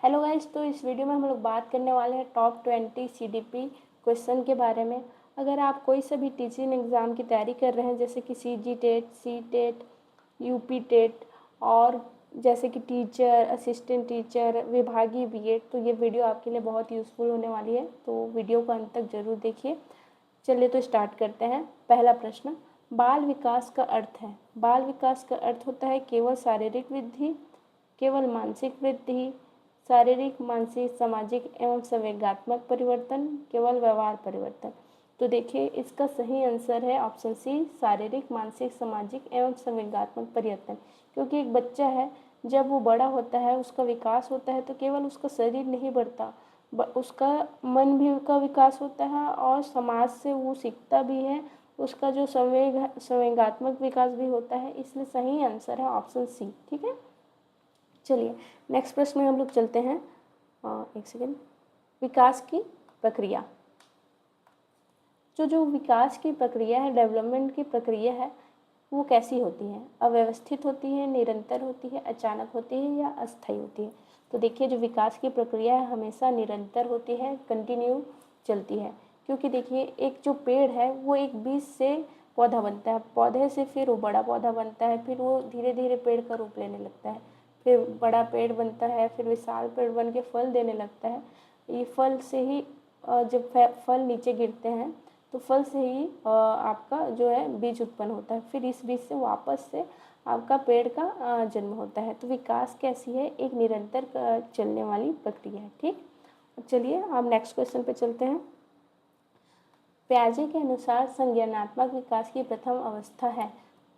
Hello guys, तो इस video में हम लोग बात करने वाले हैं टॉप 20 सीडीपी क्वेश्चन के बारे में। अगर आप कोई सा भी टीचिंग एग्ज़ाम की तैयारी कर रहे हैं, जैसे कि CG TET, C TET, UP TET और जैसे कि टीचर, असिस्टेंट टीचर, विभागीय बीएड, तो ये वीडियो आपके लिए बहुत यूज़फुल होने वाली है। तो वीडियो को अंत तक ज़रूर देखिए। चलिए तो स्टार्ट करते हैं। पहला प्रश्न, बाल विकास का अर्थ है। बाल विकास का अर्थ होता है केवल शारीरिक वृद्धि, केवल मानसिक वृद्धि, शारीरिक, मानसिक, सामाजिक एवं संवेगात्मक परिवर्तन, केवल व्यवहार परिवर्तन। तो देखिए इसका सही आंसर है ऑप्शन सी, शारीरिक, मानसिक, सामाजिक एवं संवेगात्मक परिवर्तन। क्योंकि एक बच्चा है, जब वो बड़ा होता है, उसका विकास होता है, तो केवल उसका शरीर नहीं बढ़ता, उसका मन भी का विकास होता है और समाज से वो सीखता भी है। उसका जो संवेगात्मक विकास भी होता है। इसलिए सही आंसर है ऑप्शन सी। ठीक है, चलिए नेक्स्ट प्रश्न में हम लोग चलते हैं। एक सेकेंड। विकास की प्रक्रिया, जो विकास की प्रक्रिया है, डेवलपमेंट की प्रक्रिया है, वो कैसी होती है? अव्यवस्थित होती है, निरंतर होती है, अचानक होती है या अस्थायी होती है? तो देखिए जो विकास की प्रक्रिया है हमेशा निरंतर होती है, कंटिन्यू चलती है। क्योंकि देखिए एक जो पेड़ है वो एक बीज से पौधा बनता है, पौधे से फिर वो बड़ा पौधा बनता है, फिर वो धीरे धीरे पेड़ का रूप लेने लगता है, फिर बड़ा पेड़ बनता है, फिर विशाल पेड़ बन के फल देने लगता है। ये फल से ही जब फल नीचे गिरते हैं तो फल से ही आपका जो है बीज उत्पन्न होता है, फिर इस बीज से वापस से आपका पेड़ का जन्म होता है। तो विकास कैसी है? एक निरंतर चलने वाली प्रक्रिया है। ठीक, चलिए आप नेक्स्ट क्वेश्चन पे चलते हैं। पियाजे के अनुसार संज्ञानात्मक विकास की प्रथम अवस्था है।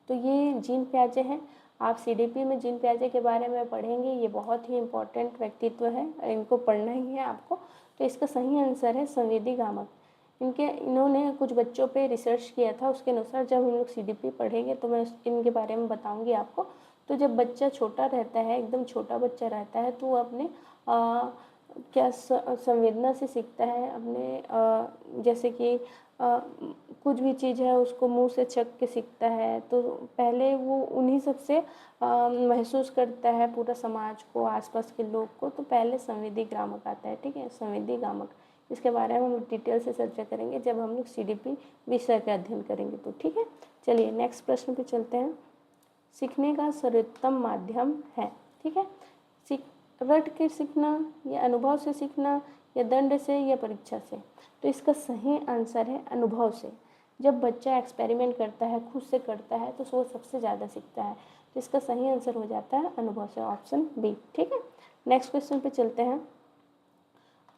तो ये जीन पियाजे हैं। आप सीडीपी में जीन पियाजे के बारे में पढ़ेंगे, ये बहुत ही इम्पोर्टेंट व्यक्तित्व है, इनको पढ़ना ही है आपको। तो इसका सही आंसर है संवेदी गामक। इन्होंने कुछ बच्चों पे रिसर्च किया था, उसके अनुसार जब हम लोग सीडीपी पढ़ेंगे तो मैं इनके बारे में बताऊंगी आपको। तो जब बच्चा छोटा रहता है, एकदम छोटा बच्चा रहता है, तो वो अपने क्या संवेदना से सीखता है, अपने जैसे कि कुछ भी चीज़ है उसको मुंह से चख के सीखता है। तो पहले वो उन्हीं सबसे महसूस करता है, पूरा समाज को, आसपास के लोग को। तो पहले संवेदी गामक आता है। ठीक है, संवेदी गामक, इसके बारे में हम डिटेल से चर्चा करेंगे जब हम लोग सीडीपी विषय का अध्ययन करेंगे। तो ठीक है, चलिए नेक्स्ट प्रश्न पे चलते हैं। सीखने का सर्वोत्तम माध्यम है। ठीक है, रट के सीखना या अनुभव से सीखना या दंड से या परीक्षा से? तो इसका सही आंसर है अनुभव से। जब बच्चा एक्सपेरिमेंट करता है, खुद से करता है, तो वो सबसे ज़्यादा सीखता है। तो इसका सही आंसर हो जाता है अनुभव से, ऑप्शन बी। ठीक है, नेक्स्ट क्वेश्चन पे चलते हैं।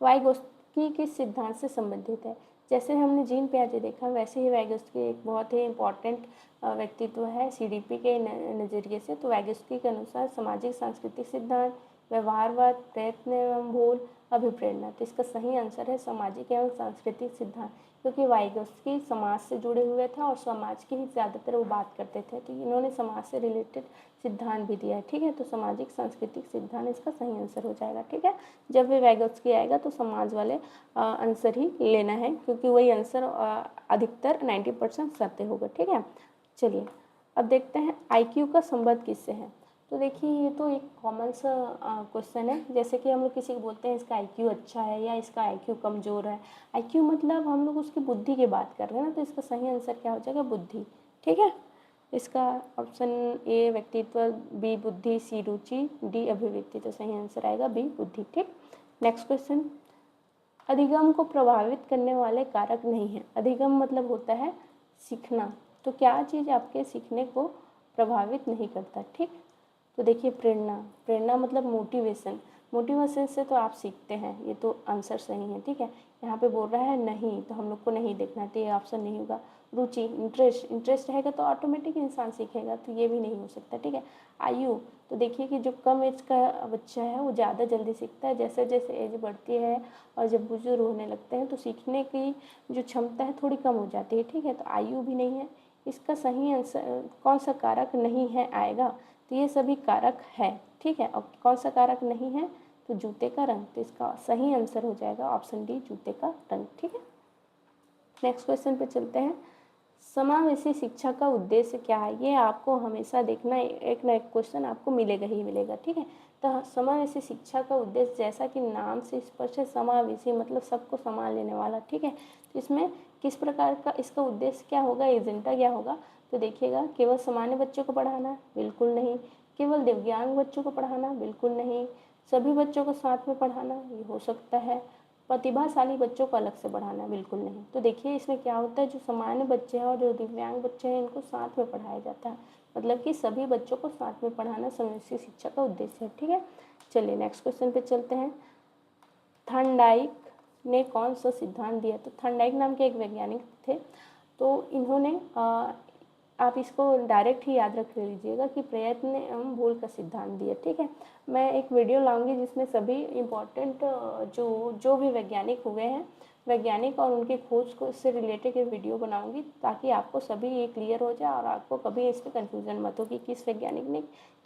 वाइगोत्स्की किस सिद्धांत से संबंधित है? जैसे हमने जीन पियाजे देखा, वैसे ही वाइगोत्स्की एक बहुत ही इम्पॉर्टेंट व्यक्तित्व है सीडीपी के नज़रिए से। तो वाइगोत्स्की के अनुसार सामाजिक सांस्कृतिक सिद्धांत, व्यवहारवाद, प्रयत्न एवं भूल, अभिप्रेरणा। तो इसका सही आंसर है सामाजिक एवं सांस्कृतिक सिद्धांत। क्योंकि वाइगोत्स्की समाज से जुड़े हुए थे और समाज की ही ज़्यादातर वो बात करते थे, तो इन्होंने समाज से रिलेटेड सिद्धांत भी दिया है। ठीक है, तो सामाजिक सांस्कृतिक सिद्धांत इसका सही आंसर हो जाएगा। ठीक है, जब भी वाइगोत्स्की आएगा तो समाज वाले आंसर ही लेना है, क्योंकि वही आंसर अधिकतर 90% सत्य होगा। ठीक है, चलिए अब देखते हैं आईक्यू का संबंध किससे है। तो देखिए ये तो एक कॉमन सा क्वेश्चन है। जैसे कि हम लोग किसी को बोलते हैं इसका आईक्यू अच्छा है या इसका आईक्यू कमज़ोर है। आईक्यू मतलब हम लोग उसकी बुद्धि की बात कर रहे हैं ना, तो इसका सही आंसर क्या हो जाएगा? बुद्धि। ठीक है, इसका ऑप्शन ए व्यक्तित्व, बी बुद्धि, सी रुचि, डी अभिव्यक्ति। तो सही आंसर आएगा बी बुद्धि। ठीक, नेक्स्ट क्वेश्चन। अधिगम को प्रभावित करने वाले कारक नहीं है। अधिगम मतलब होता है सीखना। तो क्या चीज़ आपके सीखने को प्रभावित नहीं करता? ठीक, तो देखिए प्रेरणा। प्रेरणा मतलब मोटिवेशन। मोटिवेशन से तो आप सीखते हैं, ये तो आंसर सही है। ठीक है, यहाँ पे बोल रहा है नहीं, तो हम लोग को नहीं देखना, तो ये ऑप्शन नहीं होगा। रुचि, इंटरेस्ट, इंटरेस्ट रहेगा तो ऑटोमेटिक इंसान सीखेगा, तो ये भी नहीं हो सकता। ठीक है, आयु, तो देखिए कि जो कम एज का बच्चा है वो ज़्यादा जल्दी सीखता है। जैसे जैसे एज बढ़ती है और जब बुजुर्ग होने लगते हैं तो सीखने की जो क्षमता है थोड़ी कम हो जाती है। ठीक है, तो आयु भी नहीं है। इसका सही आंसर कौन सा कारक नहीं है आएगा? तो ये सभी कारक है। ठीक है, और कौन सा कारक नहीं है? तो जूते का रंग। तो इसका सही आंसर हो जाएगा ऑप्शन डी, जूते का रंग। ठीक है, नेक्स्ट क्वेश्चन पे चलते हैं। समावेशी शिक्षा का उद्देश्य क्या है, ये आपको हमेशा देखना है, एक ना एक क्वेश्चन आपको मिलेगा ही मिलेगा। ठीक है, तो समावेशी शिक्षा का उद्देश्य जैसा कि नाम से स्पष्ट है, समावेशी मतलब सबको संभाल लेने वाला। ठीक है, तो इसमें किस प्रकार का इसका उद्देश्य क्या होगा, एजेंडा क्या होगा, तो देखिएगा, केवल सामान्य बच्चों को पढ़ाना, बिल्कुल नहीं। केवल दिव्यांग बच्चों को पढ़ाना, बिल्कुल नहीं। सभी बच्चों को साथ में पढ़ाना, ये हो सकता है। प्रतिभाशाली बच्चों को अलग से पढ़ाना, बिल्कुल नहीं। तो देखिए इसमें क्या होता है, जो सामान्य बच्चे हैं और जो दिव्यांग बच्चे हैं इनको साथ में पढ़ाया जाता है, मतलब कि सभी बच्चों को साथ में पढ़ाना समावेशी शिक्षा का उद्देश्य है। ठीक है, चलिए नेक्स्ट क्वेश्चन पे चलते हैं। थॉर्नडाइक ने कौन सा सिद्धांत दिया, तो थॉर्नडाइक नाम के एक वैज्ञानिक थे, तो इन्होंने आप इसको डायरेक्ट ही याद रख लीजिएगा कि प्रयत्न एवं भूल का सिद्धांत दिया। ठीक है, मैं एक वीडियो लाऊंगी जिसमें सभी इम्पोर्टेंट जो भी वैज्ञानिक हुए हैं, वैज्ञानिक और उनके खोज को से रिलेटेड एक वीडियो बनाऊंगी, ताकि आपको सभी ये क्लियर हो जाए और आपको कभी इस पर कन्फ्यूजन मत हो कि किस वैज्ञानिक ने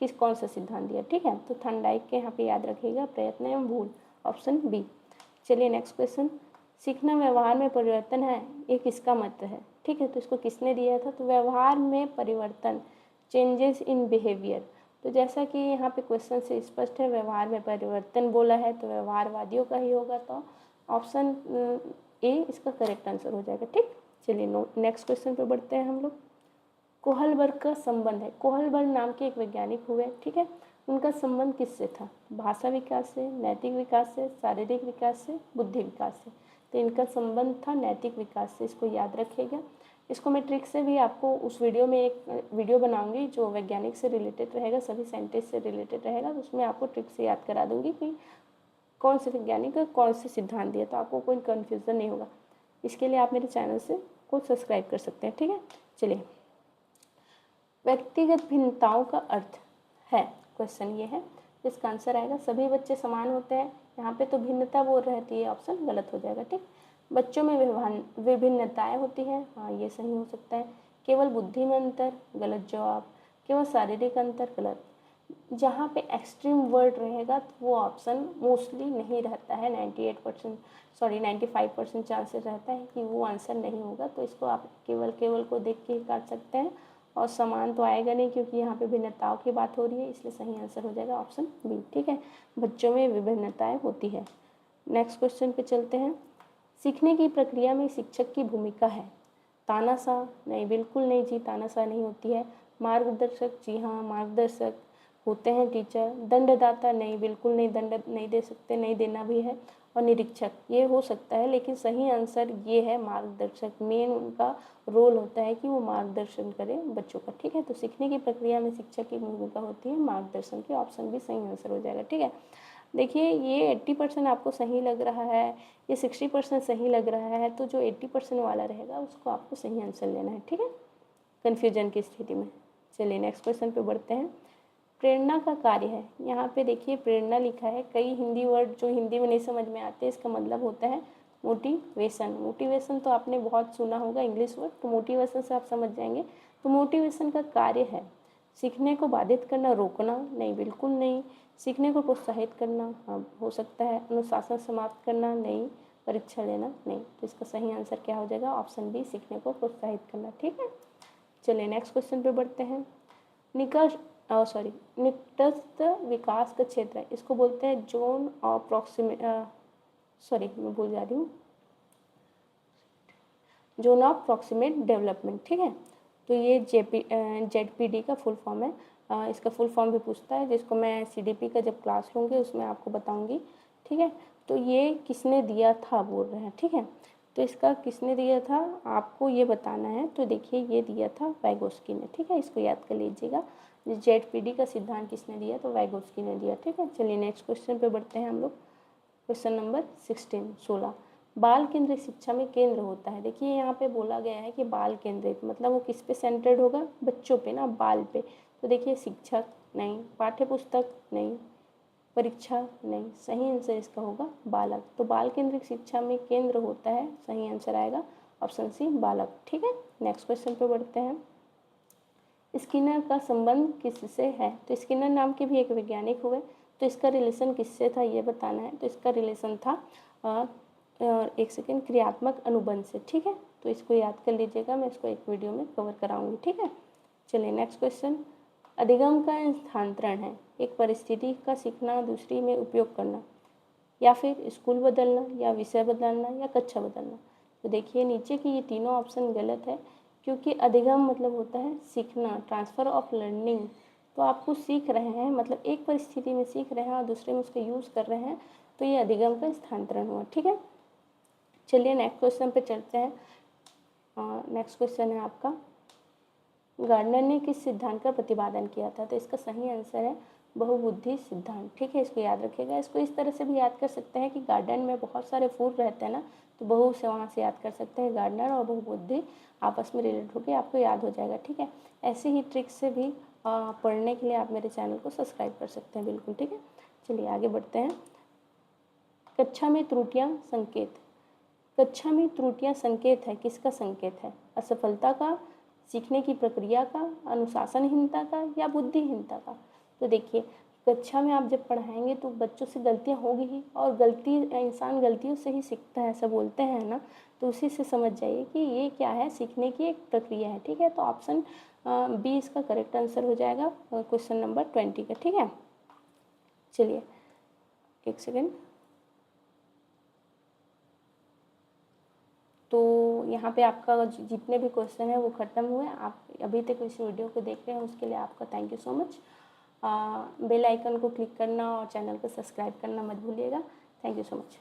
कौन सा सिद्धांत दिया। ठीक है, तो थॉर्नडाइक के यहाँ पे याद रखिएगा प्रयत्न एवं भूल, ऑप्शन बी। चलिए नेक्स्ट क्वेश्चन। सीखना व्यवहार में परिवर्तन है, ये किसका मत है। ठीक है, तो इसको किसने दिया था, तो व्यवहार में परिवर्तन, चेंजेस इन बिहेवियर। तो जैसा कि यहाँ पे क्वेश्चन से स्पष्ट है, व्यवहार में परिवर्तन बोला है तो व्यवहारवादियों का ही होगा, तो ऑप्शन ए इसका करेक्ट आंसर हो जाएगा। ठीक, चलिए नेक्स्ट क्वेश्चन पे बढ़ते हैं हम लोग। कोहलबर्ग का संबंध है, कोहलबर्ग नाम के एक वैज्ञानिक हुए। ठीक है, उनका संबंध किससे था, भाषा विकास से, नैतिक विकास से, शारीरिक विकास से, बुद्धि विकास से। तो इनका संबंध था नैतिक विकास से, इसको याद रखिएगा। इसको मैं ट्रिक से भी आपको उस वीडियो में एक वीडियो बनाऊंगी जो वैज्ञानिक से रिलेटेड रहेगा, सभी साइंटिस्ट से रिलेटेड रहेगा, तो उसमें आपको ट्रिक से याद करा दूंगी कि कौन से वैज्ञानिक का कौन से सिद्धांत दिया, तो आपको कोई कन्फ्यूज़न नहीं होगा। इसके लिए आप मेरे चैनल से को सब्सक्राइब कर सकते हैं। ठीक है, चलिए व्यक्तिगत भिन्नताओं का अर्थ है, क्वेश्चन ये है, इसका आंसर आएगा सभी बच्चे समान होते हैं। यहाँ पे तो भिन्नता बोल रहती है, ऑप्शन गलत हो जाएगा। ठीक, बच्चों में विभिन्नताएं होती हैं, हाँ ये सही हो सकता है। केवल बुद्धि में अंतर, गलत जवाब। केवल शारीरिक अंतर, गलत। जहाँ पे एक्सट्रीम वर्ड रहेगा तो वो ऑप्शन मोस्टली नहीं रहता है, 95% चांसेस रहता है कि वो आंसर नहीं होगा, तो इसको आप केवल को देख के ही काट सकते हैं। और समान तो आएगा नहीं क्योंकि यहाँ पे भिन्नताओं की बात हो रही है, इसलिए सही आंसर हो जाएगा ऑप्शन बी। ठीक है, बच्चों में विभिन्नताएं होती है। नेक्स्ट क्वेश्चन पे चलते हैं। सीखने की प्रक्रिया में शिक्षक की भूमिका है, तानाशाह, नहीं बिल्कुल नहीं जी, तानाशाह नहीं होती है। मार्गदर्शक, जी हाँ मार्गदर्शक होते हैं टीचर। दंडदाता, नहीं बिल्कुल नहीं, दंड नहीं दे सकते, नहीं देना भी है। और निरीक्षक, ये हो सकता है, लेकिन सही आंसर ये है मार्गदर्शक। मेन उनका रोल होता है कि वो मार्गदर्शन करें बच्चों का। ठीक है, तो सीखने की प्रक्रिया में शिक्षक की भूमिका होती है मार्गदर्शन की, ऑप्शन भी सही आंसर हो जाएगा। ठीक है, देखिए ये 80% आपको सही लग रहा है, ये 60% सही लग रहा है, तो जो 80% वाला रहेगा उसको आपको सही आंसर लेना है। ठीक है, कन्फ्यूजन की स्थिति में। चलिए नेक्स्ट क्वेश्चन पे बढ़ते हैं। प्रेरणा का कार्य है, यहाँ पे देखिए प्रेरणा लिखा है, कई हिंदी वर्ड जो हिंदी में नहीं समझ में आते, इसका मतलब होता है मोटिवेशन। मोटिवेशन तो आपने बहुत सुना होगा इंग्लिश वर्ड, तो मोटिवेशन से आप समझ जाएंगे। तो मोटिवेशन का कार्य है सीखने को बाधित करना, रोकना, नहीं बिल्कुल नहीं। सीखने को प्रोत्साहित करना, हाँ हो सकता है। अनुशासन समाप्त करना, नहीं। परीक्षा लेना, नहीं। तो इसका सही आंसर क्या हो जाएगा, ऑप्शन बी, सीखने को प्रोत्साहित करना। ठीक है, चलिए नेक्स्ट क्वेश्चन पे बढ़ते हैं। निकटस्थ विकास का क्षेत्र है, इसको बोलते हैं जोन ऑफ प्रॉक्सिमेट, मैं भूल जा रही हूँ, जोन ऑफ प्रॉक्सिमेट डेवलपमेंट। ठीक है, तो ये ZPD का फुल फॉर्म है। इसका फुल फॉर्म भी पूछता है, जिसको मैं CDP का जब क्लास लूँगी उसमें आपको बताऊँगी। ठीक है, तो ये किसने दिया था बोल रहे हैं। ठीक है, तो इसका किसने दिया था आपको ये बताना है। तो देखिए ये दिया था वाइगोस्की ने। ठीक है, इसको याद कर लीजिएगा, ZPD का सिद्धांत किसने दिया, तो वाइगोस्की ने दिया। ठीक है, चलिए नेक्स्ट क्वेश्चन पे बढ़ते हैं हम लोग। क्वेश्चन नंबर 16 बाल केंद्रित शिक्षा में केंद्र होता है। देखिए यहाँ पे बोला गया है कि बाल केंद्रित मतलब वो किस पे सेंटर्ड होगा, बच्चों पे ना, बाल पे। तो देखिए शिक्षक नहीं, पाठ्य पुस्तक नहीं, परीक्षा नहीं, सही आंसर इसका होगा बालक। तो बाल केंद्रित शिक्षा में केंद्र होता है, सही आंसर आएगा ऑप्शन सी, बालक। ठीक है, नेक्स्ट क्वेश्चन पे बढ़ते हैं। स्किनर का संबंध किससे है, तो स्किनर नाम के भी एक वैज्ञानिक हुए, तो इसका रिलेशन किससे था ये बताना है। तो इसका रिलेशन था एक सेकेंड, क्रियात्मक अनुबंध से। ठीक है, तो इसको याद कर लीजिएगा, मैं इसको एक वीडियो में कवर कराऊंगी, ठीक है। चलिए नेक्स्ट क्वेश्चन, अधिगम का स्थानांतरण है एक परिस्थिति का सीखना दूसरी में उपयोग करना, या फिर स्कूल बदलना, या विषय बदलना, या कक्षा बदलना। तो देखिए नीचे की ये तीनों ऑप्शन गलत है, क्योंकि अधिगम मतलब होता है सीखना, ट्रांसफ़र ऑफ लर्निंग। तो आप कुछ सीख रहे हैं, मतलब एक परिस्थिति में सीख रहे हैं और दूसरे में उसका यूज़ कर रहे हैं, तो ये अधिगम का स्थानांतरण हुआ, ठीक है। चलिए नेक्स्ट क्वेश्चन पे चलते हैं। नेक्स्ट क्वेश्चन है आपका, गार्डनर ने किस सिद्धांत का प्रतिपादन किया था? तो इसका सही आंसर है बहुबुद्धि सिद्धांत, ठीक है। इसको याद रखिएगा। इसको इस तरह से भी याद कर सकते हैं कि गार्डन में बहुत सारे फूल रहते हैं ना, तो बहु से वहाँ से याद कर सकते हैं, गार्डनर और बहुबुद्धि आपस में रिलेट होकर आपको याद हो जाएगा, ठीक है। ऐसे ही ट्रिक से भी पढ़ने के लिए आप मेरे चैनल को सब्सक्राइब कर सकते हैं, बिल्कुल, ठीक है। चलिए आगे बढ़ते हैं। कक्षा में त्रुटियाँ संकेत, कक्षा में त्रुटियाँ संकेत है, किसका संकेत है? असफलता का, सीखने की प्रक्रिया का, अनुशासनहीनता का, या बुद्धिहीनता का? तो देखिए कक्षा में आप जब पढ़ाएंगे तो बच्चों से गलतियाँ होगी ही, और इंसान गलतियों से ही सीखता है, ऐसा बोलते हैं ना। तो उसी से समझ जाइए कि ये क्या है, सीखने की एक प्रक्रिया है, ठीक है। तो ऑप्शन बी इसका करेक्ट आंसर हो जाएगा क्वेश्चन नंबर 20 का, ठीक है। चलिए एक सेकेंड। तो यहाँ पे आपका जितने भी क्वेश्चन है वो ख़त्म हुए। आप अभी तक इस वीडियो को देख रहे हैं उसके लिए आपका thank you so much. Bell icon को क्लिक करना और चैनल को सब्सक्राइब करना मत भूलिएगा। Thank you so much.